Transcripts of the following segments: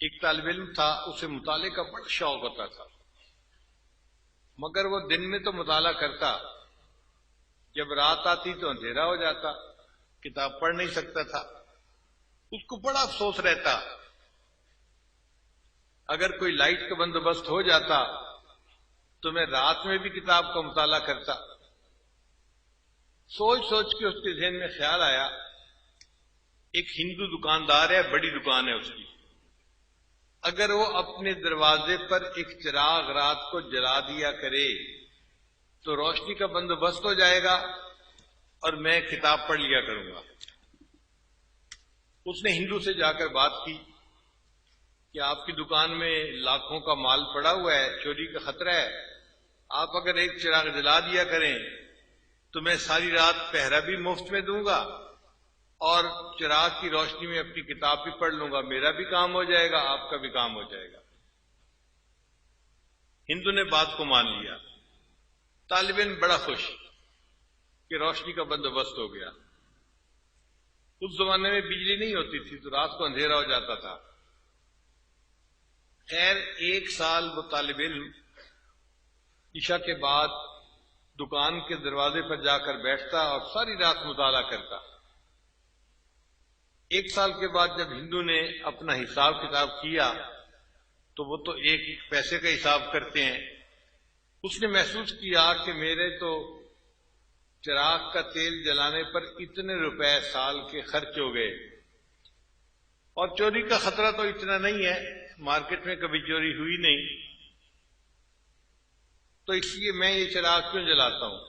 ایک طالب علم تھا، اسے مطالعے کا بڑا شوق ہوتا تھا، مگر وہ دن میں تو مطالعہ کرتا، جب رات آتی تو اندھیرا ہو جاتا، کتاب پڑھ نہیں سکتا تھا۔ اس کو بڑا افسوس رہتا، اگر کوئی لائٹ کا بندوبست ہو جاتا تو میں رات میں بھی کتاب کا مطالعہ کرتا۔ سوچ سوچ کے اس کے ذہن میں خیال آیا، ایک ہندو دکاندار ہے، بڑی دکان ہے اس کی، اگر وہ اپنے دروازے پر ایک چراغ رات کو جلا دیا کرے تو روشنی کا بندوبست ہو جائے گا اور میں کتاب پڑھ لیا کروں گا۔ اس نے ہندو سے جا کر بات کی کہ آپ کی دکان میں لاکھوں کا مال پڑا ہوا ہے، چوری کا خطرہ ہے، آپ اگر ایک چراغ جلا دیا کریں تو میں ساری رات پہرا بھی مفت میں دوں گا اور چراغ کی روشنی میں اپنی کتاب بھی پڑھ لوں گا، میرا بھی کام ہو جائے گا، آپ کا بھی کام ہو جائے گا۔ ہندو نے بات کو مان لیا۔ طالب علم بڑا خوش کہ روشنی کا بندوبست ہو گیا۔ اس زمانے میں بجلی نہیں ہوتی تھی تو رات کو اندھیرا ہو جاتا تھا۔ خیر، ایک سال وہ طالب علم عشاء کے بعد دکان کے دروازے پر جا کر بیٹھتا اور ساری رات مطالعہ کرتا۔ ایک سال کے بعد جب ہندو نے اپنا حساب کتاب کیا تو وہ تو ایک ایک پیسے کا حساب کرتے ہیں، اس نے محسوس کیا کہ میرے تو چراغ کا تیل جلانے پر اتنے روپے سال کے خرچ ہو گئے، اور چوری کا خطرہ تو اتنا نہیں ہے، مارکیٹ میں کبھی چوری ہوئی نہیں، تو اس لیے میں یہ چراغ کیوں جلاتا ہوں۔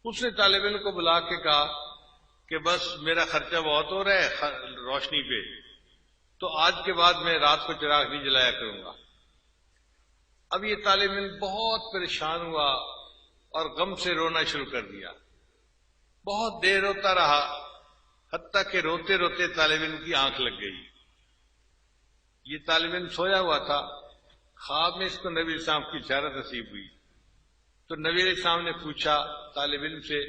اس نے طالب علم کو بلا کے کہا کہ بس میرا خرچہ بہت ہو رہا ہے روشنی پہ، تو آج کے بعد میں رات کو چراغ نہیں جلایا کروں گا۔ اب یہ طالب علم بہت پریشان ہوا اور غم سے رونا شروع کر دیا۔ بہت دیر روتا رہا، حتیٰ کہ روتے روتے طالب علم کی آنکھ لگ گئی۔ یہ طالب علم سویا ہوا تھا، خواب میں اس کو نبی علیہ السلام کی زیارت نصیب ہوئی، تو نبی علیہ السلام نے پوچھا طالب علم سے،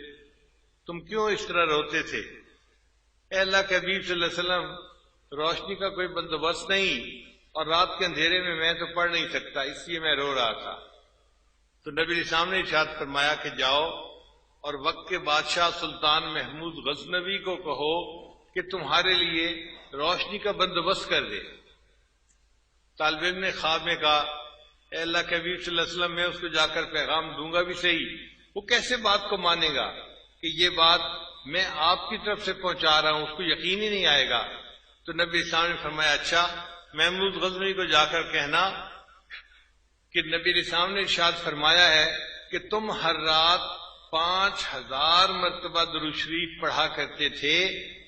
تم کیوں اس طرح روتے تھے؟ اے اللہ کے حبیب صلی اللہ علیہ وسلم، روشنی کا کوئی بندوبست نہیں اور رات کے اندھیرے میں تو پڑھ نہیں سکتا، اس لیے میں رو رہا تھا۔ تو نبی علیہ السلام نے ارشاد فرمایا کہ جاؤ اور وقت کے بادشاہ سلطان محمود غزنوی کو کہو کہ تمہارے لیے روشنی کا بندوبست کر دے۔ طالب علم نے خواب میں کہا، اے اللہ کے حبیب صلی اللہ علیہ وسلم، میں اس کو جا کر پیغام دوں گا بھی صحیح، وہ کیسے بات کو مانے گا کہ یہ بات میں آپ کی طرف سے پہنچا رہا ہوں، اس کو یقین ہی نہیں آئے گا۔ تو نبی اسلام نے فرمایا، اچھا محمود غزنوی کو جا کر کہنا کہ نبی اسلام نے ارشاد فرمایا ہے کہ تم ہر رات 5000 مرتبہ درود شریف پڑھا کرتے تھے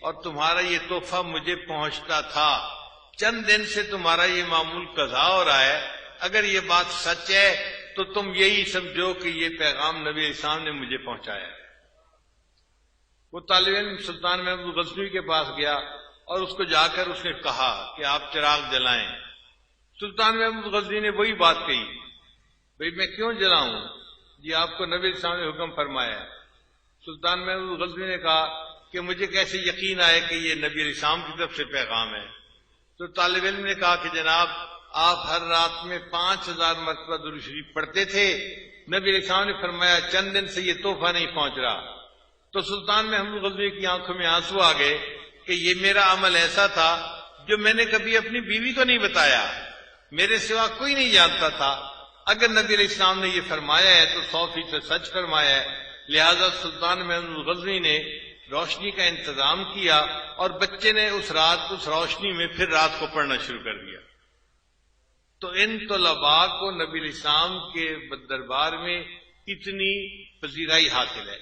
اور تمہارا یہ تحفہ مجھے پہنچتا تھا، چند دن سے تمہارا یہ معمول قضا ہو رہا ہے، اگر یہ بات سچ ہے تو تم یہی سمجھو کہ یہ پیغام نبی اسلام نے مجھے پہنچایا ہے۔ وہ طالب علم سلطان محمود غزنوی کے پاس گیا اور اس کو جا کر اس نے کہا کہ آپ چراغ جلائیں۔ سلطان محمود غزنوی نے وہی بات کہی، بھئی میں کیوں جلاؤں، جی آپ کو نبی اسلام نے حکم فرمایا ہے۔ سلطان محمود غزنوی نے کہا کہ مجھے کیسے یقین آئے کہ یہ نبی علیہ السلام کی طرف سے پیغام ہے۔ تو طالب علم نے کہا کہ جناب آپ ہر رات میں 5000 مرتبہ درود شریف پڑھتے تھے، نبی علیہ السلام نے فرمایا چند دن سے یہ تحفہ نہیں پہنچ رہا۔ تو سلطان محمود غزنوی کی آنکھوں میں آنسو آ گئے کہ یہ میرا عمل ایسا تھا جو میں نے کبھی اپنی بیوی کو نہیں بتایا، میرے سوا کوئی نہیں جانتا تھا، اگر نبی علیہ السلام نے یہ فرمایا ہے تو 100% سچ فرمایا ہے۔ لہذا سلطان محمود غزنوی نے روشنی کا انتظام کیا اور بچے نے اس رات اس روشنی میں پھر رات کو پڑھنا شروع کر دیا۔ تو ان طلباء کو نبی علیہ السلام کے دربار میں اتنی پذیرائی حاصل ہے۔